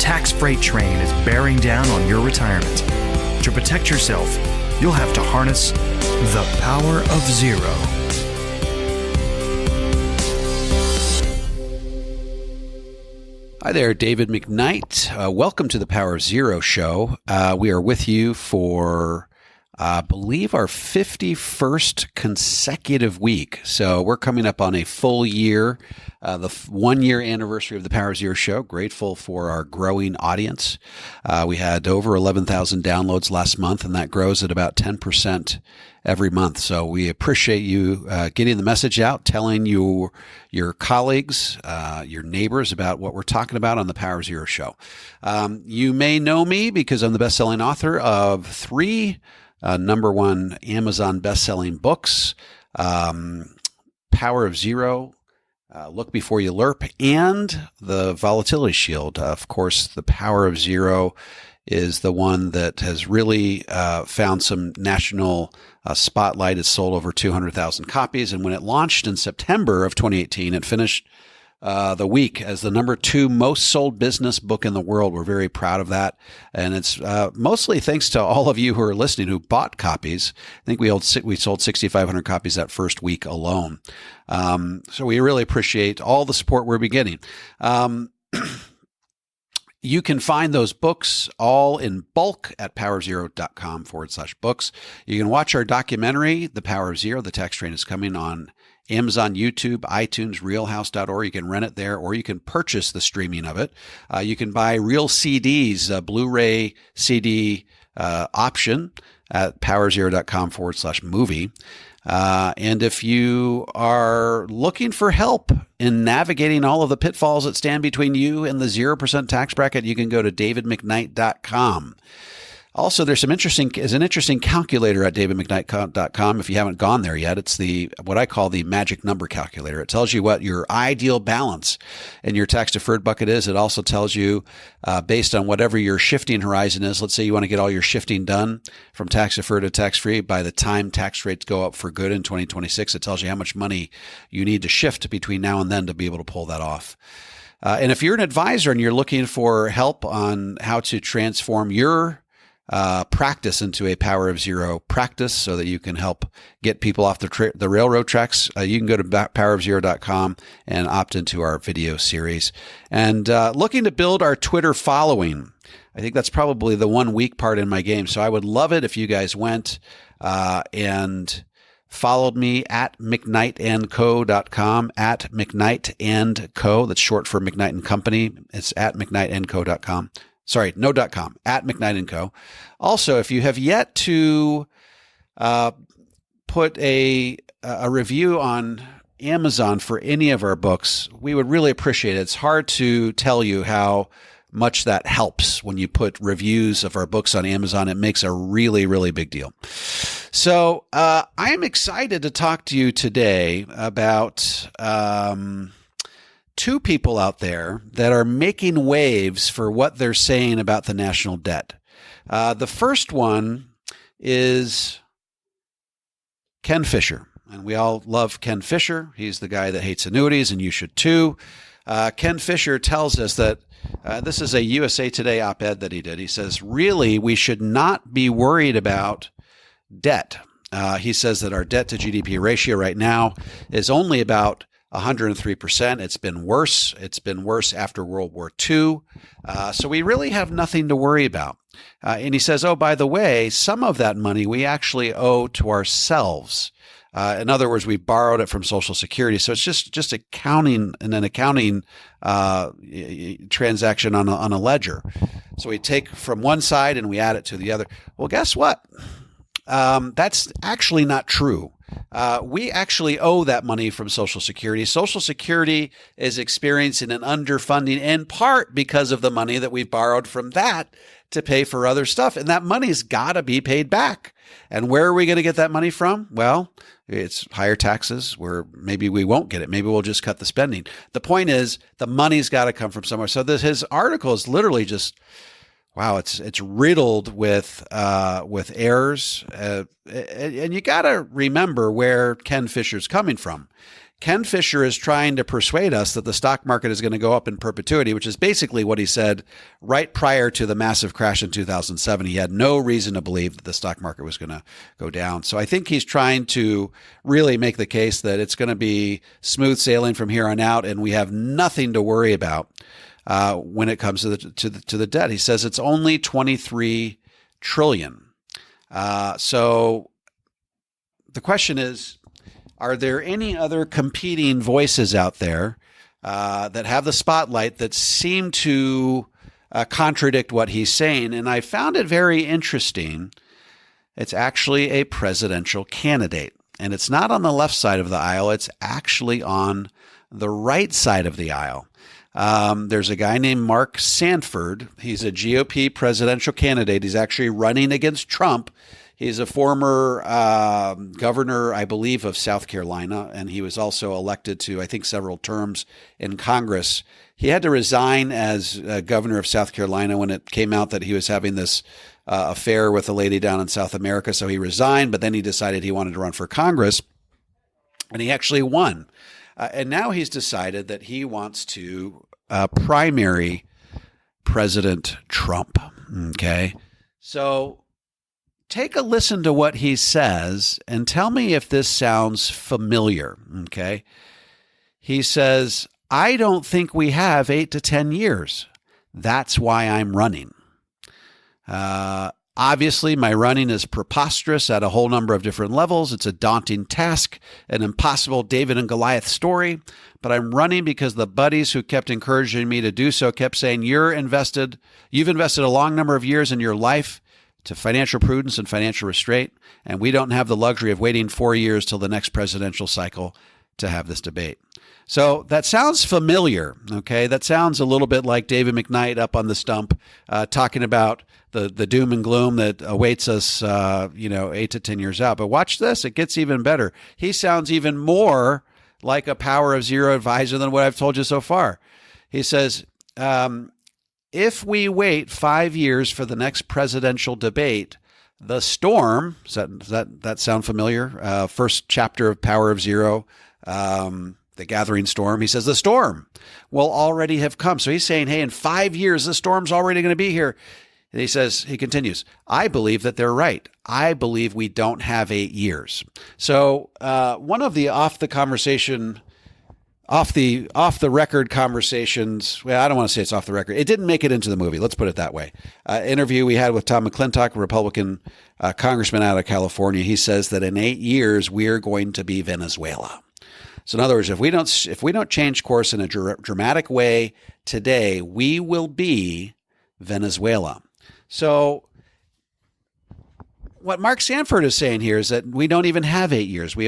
tax freight train is bearing down on your retirement. To protect yourself, you'll have to harness the power of zero. Hi there, David McKnight. Welcome to the Power of Zero show. We are with you for, I believe, our 51st consecutive week. So we're coming up on a full year, the 1-year anniversary of the Power of Zero show. Grateful for our growing audience. We had over 11,000 downloads last month, and that grows at about 10% every month. So we appreciate you getting the message out, telling your colleagues, your neighbors about what we're talking about on the Power of Zero show. You may know me because I'm the best-selling author of 3 number 1 Amazon best-selling books, Power of Zero, Look Before You Lerp, and the Volatility Shield. Of course, the Power of Zero is the one that has really found some national spotlight. It's sold over 200,000 copies. And when it launched in September of 2018, it finished the week as the number 2 most sold business book in the world. We're very proud of that. And it's mostly thanks to all of you who are listening who bought copies. I think we sold 6,500 copies that first week alone. So we really appreciate all the support we're beginning. You can find those books all in bulk at powerzero.com/books. You can watch our documentary, The Power of Zero, The Tax Train is Coming, on Amazon, YouTube, iTunes, realhouse.org. You can rent it there, or you can purchase the streaming of it. You can buy real CDs, a Blu-ray CD option at powerzero.com/movie. And if you are looking for help in navigating all of the pitfalls that stand between you and the 0% tax bracket, you can go to davidmcknight.com. Also, there's an interesting calculator at davidmcknight.com. If you haven't gone there yet, it's what I call the magic number calculator. It tells you what your ideal balance in your tax deferred bucket is. It also tells you, based on whatever your shifting horizon is, let's say you want to get all your shifting done from tax deferred to tax free by the time tax rates go up for good in 2026. It tells you how much money you need to shift between now and then to be able to pull that off. And if you're an advisor and you're looking for help on how to transform your practice into a Power of Zero practice so that you can help get people off the railroad tracks, you can go to powerofzero.com and opt into our video series. And looking to build our Twitter following. I think that's probably the one weak part in my game. So I would love it if you guys went and followed me at McKnightandco.com, at McKnight&Co. That's short for McKnight and Company. It's at McKnightandco.com. Sorry, no .com, at McKnight & Co. Also, if you have yet to put a review on Amazon for any of our books, we would really appreciate it. It's hard to tell you how much that helps when you put reviews of our books on Amazon. It makes a really, really big deal. So I am excited to talk to you today about 2 people out there that are making waves for what they're saying about the national debt. The first one is Ken Fisher, and we all love Ken Fisher. He's the guy that hates annuities, and you should too. Ken Fisher tells us that this is a USA Today op-ed that he did. He says, really, we should not be worried about debt. He says that our debt to GDP ratio right now is only about 103%. It's been worse. It's been worse after World War II. So we really have nothing to worry about. And he says, oh, by the way, some of that money we actually owe to ourselves. In other words, we borrowed it from Social Security. So it's just accounting and an accounting transaction on a ledger. So we take from one side and we add it to the other. Well, guess what? That's actually not true. We actually owe that money from Social Security. Social Security is experiencing an underfunding in part because of the money that we've borrowed from that to pay for other stuff. And that money's got to be paid back. And where are we going to get that money from? Well, it's higher taxes where maybe we won't get it. Maybe we'll just cut the spending. The point is the money's got to come from somewhere. So his article is literally just, wow, it's riddled with errors. And you got to remember where Ken Fisher's coming from. Ken Fisher is trying to persuade us that the stock market is going to go up in perpetuity, which is basically what he said right prior to the massive crash in 2007. He had no reason to believe that the stock market was going to go down. So I think he's trying to really make the case that it's going to be smooth sailing from here on out, and we have nothing to worry about when it comes to the debt. He says it's only 23 trillion. So the question is, are there any other competing voices out there that have the spotlight that seem to contradict what he's saying? And I found it very interesting. It's actually a presidential candidate, and it's not on the left side of the aisle. It's actually on the right side of the aisle. There's a guy named Mark Sanford. He's a GOP presidential candidate. He's actually running against Trump. He's a former governor, I believe, of South Carolina, and he was also elected to, I think, several terms in Congress. He had to resign as governor of South Carolina when it came out that he was having this affair with a lady down in South America. So he resigned, but then he decided he wanted to run for Congress, and he actually won. And now he's decided that he wants to primary President Trump. Okay, so take a listen to what he says and tell me if this sounds familiar, okay? He says, I don't think we have 8 to 10 years. That's why I'm running. Obviously, my running is preposterous at a whole number of different levels. It's a daunting task, an impossible David and Goliath story, but I'm running because the buddies who kept encouraging me to do so kept saying, you've invested a long number of years in your life to financial prudence and financial restraint, and we don't have the luxury of waiting 4 years till the next presidential cycle to have this debate. So that sounds familiar, okay? That sounds a little bit like David McKnight up on the stump talking about the doom and gloom that awaits us, 8 to 10 years out. But watch this. It gets even better. He sounds even more like a Power of Zero advisor than what I've told you so far. He says, if we wait 5 years for the next presidential debate, the storm, does that sound familiar? First chapter of Power of Zero, the gathering storm. He says the storm will already have come. So he's saying, hey, in 5 years, the storm's already going to be here. And he continues, I believe that they're right. I believe we don't have 8 years. So one of the off the record conversations. Well, I don't want to say it's off the record. It didn't make it into the movie. Let's put it that way. Interview we had with Tom McClintock, a Republican congressman out of California. He says that in 8 years, we're going to be Venezuela. So in other words, if we don't change course in a dramatic way today, we will be Venezuela. So what Mark Sanford is saying here is that we don't even have 8 years. We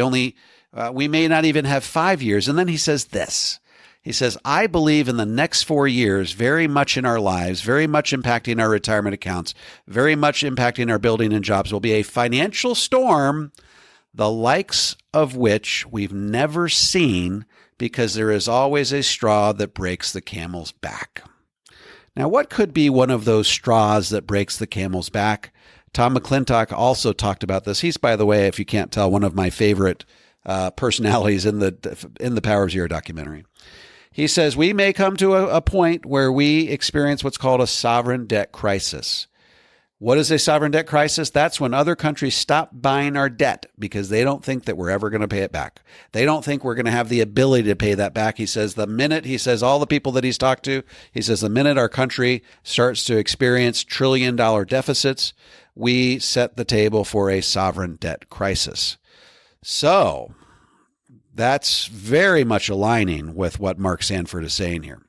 may not even have 5 years. And then he says this. He says, I believe in the next 4 years, very much in our lives, very much impacting our retirement accounts, very much impacting our building and jobs, will be a financial storm, the likes of which we've never seen, because there is always a straw that breaks the camel's back. Now, what could be one of those straws that breaks the camel's back? Tom McClintock also talked about this. He's, by the way, if you can't tell, one of my favorite personalities in the Power of Zero documentary. He says, we may come to a point where we experience what's called a sovereign debt crisis. What is a sovereign debt crisis? That's when other countries stop buying our debt because they don't think that we're ever going to pay it back. They don't think we're going to have the ability to pay that back. He says all the people that he's talked to, he says the minute our country starts to experience trillion-dollar deficits, we set the table for a sovereign debt crisis. So that's very much aligning with what Mark Sanford is saying here.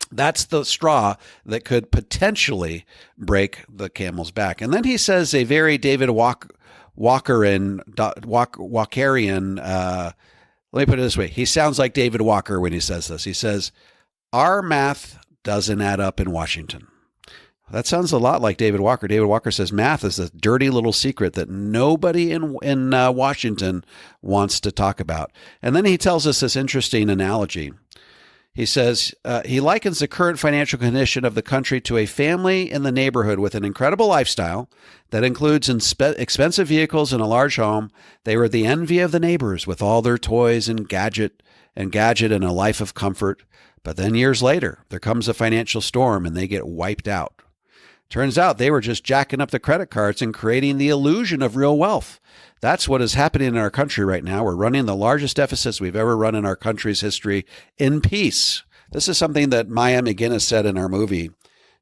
That's the straw that could potentially break the camel's back. And then he says a very David Walkerian, let me put it this way. He sounds like David Walker when he says this. He says, our math doesn't add up in Washington. That sounds a lot like David Walker. David Walker says math is a dirty little secret that nobody in Washington wants to talk about. And then he tells us this interesting analogy. He says he likens the current financial condition of the country to a family in the neighborhood with an incredible lifestyle that includes expensive vehicles and a large home. They were the envy of the neighbors with all their toys and gadget and a life of comfort. But then years later, there comes a financial storm and they get wiped out. Turns out they were just jacking up the credit cards and creating the illusion of real wealth. That's what is happening in our country right now. We're running the largest deficits we've ever run in our country's history in peace. This is something that Maya McGinnis said in our movie.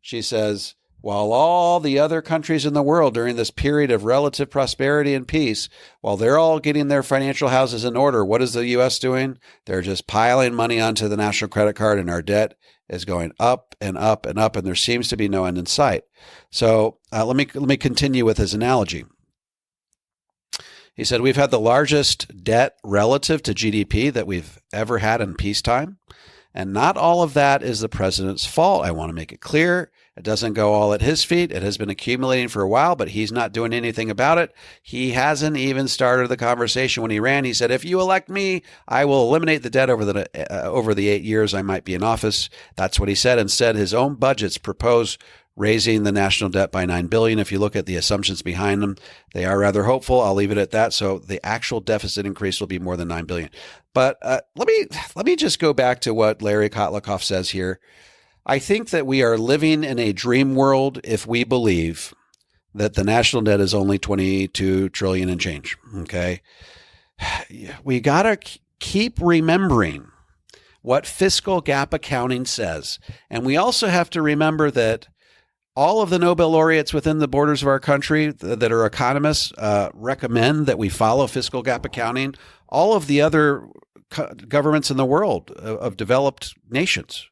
She says, while all the other countries in the world during this period of relative prosperity and peace, while they're all getting their financial houses in order, what is the U.S. doing? They're just piling money onto the national credit card, and our debt is going up and up and up, and there seems to be no end in sight. So let me continue with his analogy. He said, we've had the largest debt relative to GDP that we've ever had in peacetime. And not all of that is the president's fault. I want to make it clear. It doesn't go all at his feet. It has been accumulating for a while, but he's not doing anything about it. He hasn't even started the conversation when he ran. He said, if you elect me, I will eliminate the debt over the 8 years I might be in office. That's what he said. Instead, his own budgets propose raising the national debt by $9 billion. If you look at the assumptions behind them, they are rather hopeful. I'll leave it at that. So the actual deficit increase will be more than $9 billion. But let me just go back to what Larry Kotlikoff says here. I think that we are living in a dream world if we believe that the national debt is only 22 trillion and change. Okay. We got to keep remembering what fiscal gap accounting says. And we also have to remember that all of the Nobel laureates within the borders of our country that are economists recommend that we follow fiscal gap accounting. All of the other governments in the world of developed nations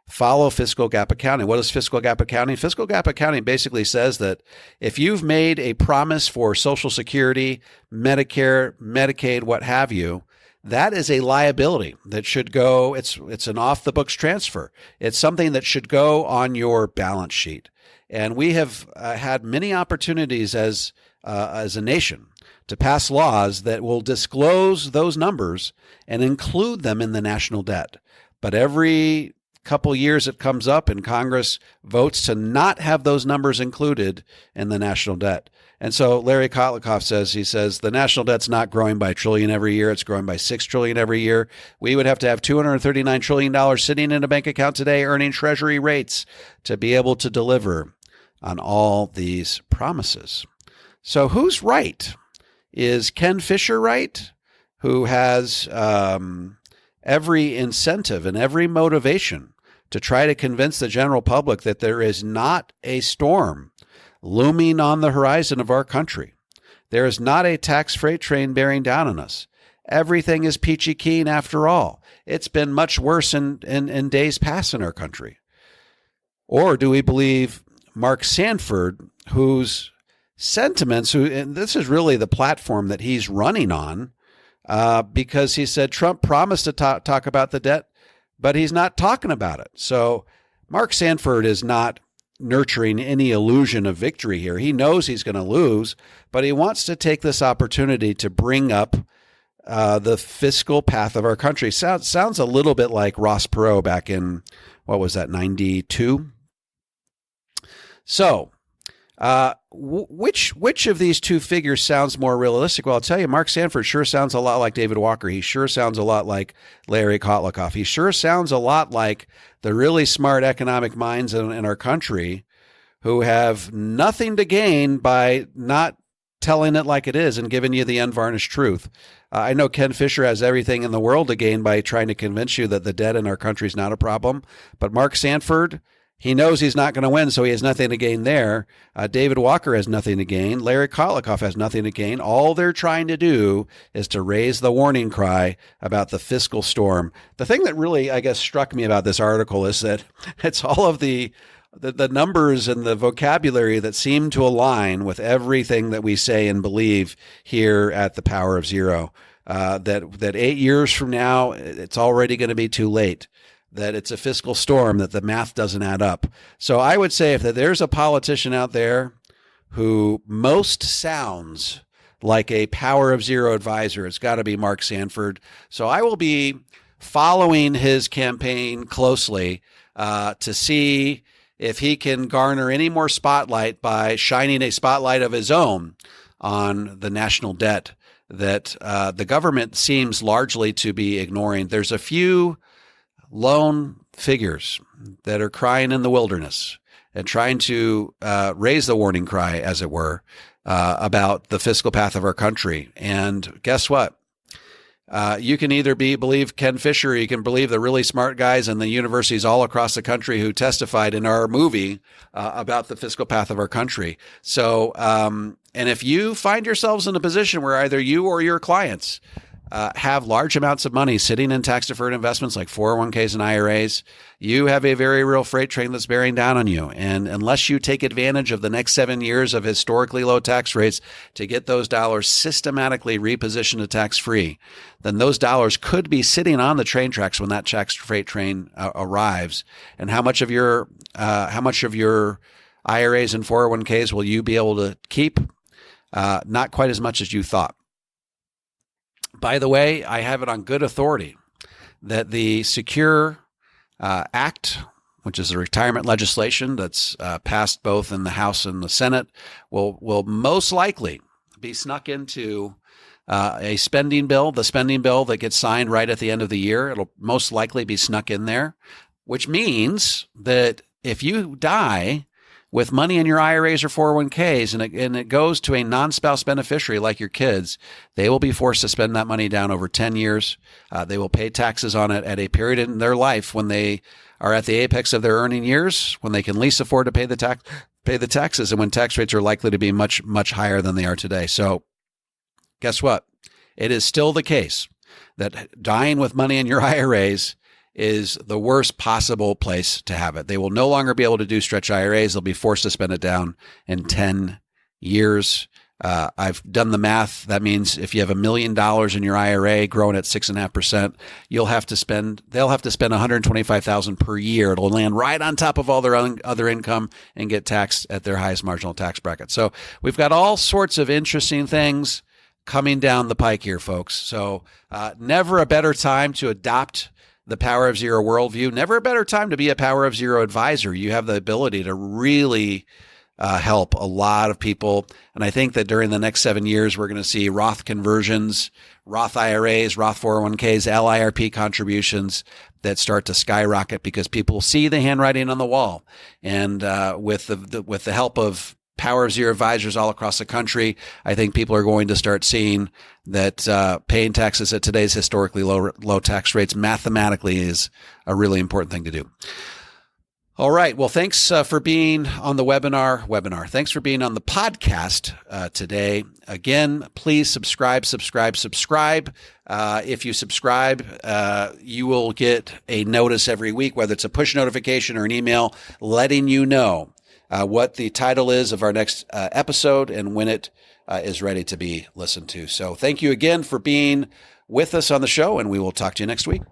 follow fiscal gap accounting. What is fiscal gap accounting? Fiscal gap accounting basically says that if you've made a promise for Social Security, Medicare, Medicaid, what have you, that is a liability that should go. It's an off-the-books transfer. It's something that should go on your balance sheet. And we have had many opportunities as a nation to pass laws that will disclose those numbers and include them in the national debt. But every couple years it comes up and Congress votes to not have those numbers included in the national debt. And so Larry Kotlikoff says, the national debt's not growing by $1 trillion every year. It's growing by $6 trillion every year. We would have to have $239 trillion sitting in a bank account today, earning treasury rates to be able to deliver on all these promises. So who's right? Is Ken Fisher right, who has every incentive and every motivation to try to convince the general public that there is not a storm looming on the horizon of our country? There is not a tax freight train bearing down on us. Everything is peachy keen after all. It's been much worse in days past in our country. Or do we believe Mark Sanford, whose sentiments, and this is really the platform that he's running on, because he said Trump promised to talk about the debt, but he's not talking about it. So Mark Sanford is not nurturing any illusion of victory here. He knows he's going to lose, but he wants to take this opportunity to bring up the fiscal path of our country. Sounds a little bit like Ross Perot back in, what was that, 92? So which of these two figures sounds more realistic? Well, I'll tell you, Mark Sanford sure sounds a lot like David Walker. He sure sounds a lot like Larry Kotlikoff. He sure sounds a lot like the really smart economic minds in our country who have nothing to gain by not telling it like it is and giving you the unvarnished truth. I know Ken Fisher has everything in the world to gain by trying to convince you that the debt in our country is not a problem. But Mark Sanford, he knows he's not going to win, so he has nothing to gain there. David Walker has nothing to gain. Larry Kotlikoff has nothing to gain. All they're trying to do is to raise the warning cry about the fiscal storm. The thing that really, I guess, struck me about this article is that it's all of the numbers and the vocabulary that seem to align with everything that we say and believe here at the Power of Zero. That 8 years from now, it's already going to be too late. That it's a fiscal storm, that the math doesn't add up. So I would say if there's a politician out there who most sounds like a Power of Zero advisor, it's got to be Mark Sanford. So I will be following his campaign closely to see if he can garner any more spotlight by shining a spotlight of his own on the national debt that the government seems largely to be ignoring. There's a few lone figures that are crying in the wilderness and trying to raise the warning cry, as it were, about the fiscal path of our country. And guess what? You can either believe Ken Fisher, or you can believe the really smart guys in the universities all across the country who testified in our movie about the fiscal path of our country. So, and if you find yourselves in a position where either you or your clients have large amounts of money sitting in tax-deferred investments like 401ks and IRAs, you have a very real freight train that's bearing down on you. And unless you take advantage of the next 7 years of historically low tax rates to get those dollars systematically repositioned to tax-free, then those dollars could be sitting on the train tracks when that tax freight train arrives. And how much of your IRAs and 401ks will you be able to keep? Not quite as much as you thought. By the way, I have it on good authority that the Secure Act, which is the retirement legislation that's passed both in the House and the Senate, will most likely be snuck into a spending bill, the spending bill that gets signed right at the end of the year. It'll most likely be snuck in there, which means that if you die with money in your IRAs or 401ks and it goes to a non-spouse beneficiary like your kids, they will be forced to spend that money down over 10 years. They will pay taxes on it at a period in their life when they are at the apex of their earning years, when they can least afford to pay the taxes, and when tax rates are likely to be much, much higher than they are today. So guess what? It is still the case that dying with money in your IRAs is the worst possible place to have it. They will no longer be able to do stretch IRAs. They'll be forced to spend it down in 10 years. I've done the math. That means if you have $1 million in your IRA growing at 6.5%, they'll have to spend $125,000 per year. It'll land right on top of all their other income and get taxed at their highest marginal tax bracket. So we've got all sorts of interesting things coming down the pike here, folks. So never a better time to adopt the Power of Zero worldview. Never a better time to be a Power of Zero advisor. You have the ability to really help a lot of people. And I think that during the next 7 years, we're going to see Roth conversions, Roth IRAs, Roth 401ks, LIRP contributions that start to skyrocket because people see the handwriting on the wall. And with the help of Power of Zero advisors all across the country, I think people are going to start seeing that paying taxes at today's historically low tax rates mathematically is a really important thing to do. All right. Well, thanks for being on the webinar. Thanks for being on the podcast today. Again, please subscribe. If you subscribe, you will get a notice every week, whether it's a push notification or an email letting you know what the title is of our next episode and when it is ready to be listened to. So thank you again for being with us on the show, and we will talk to you next week.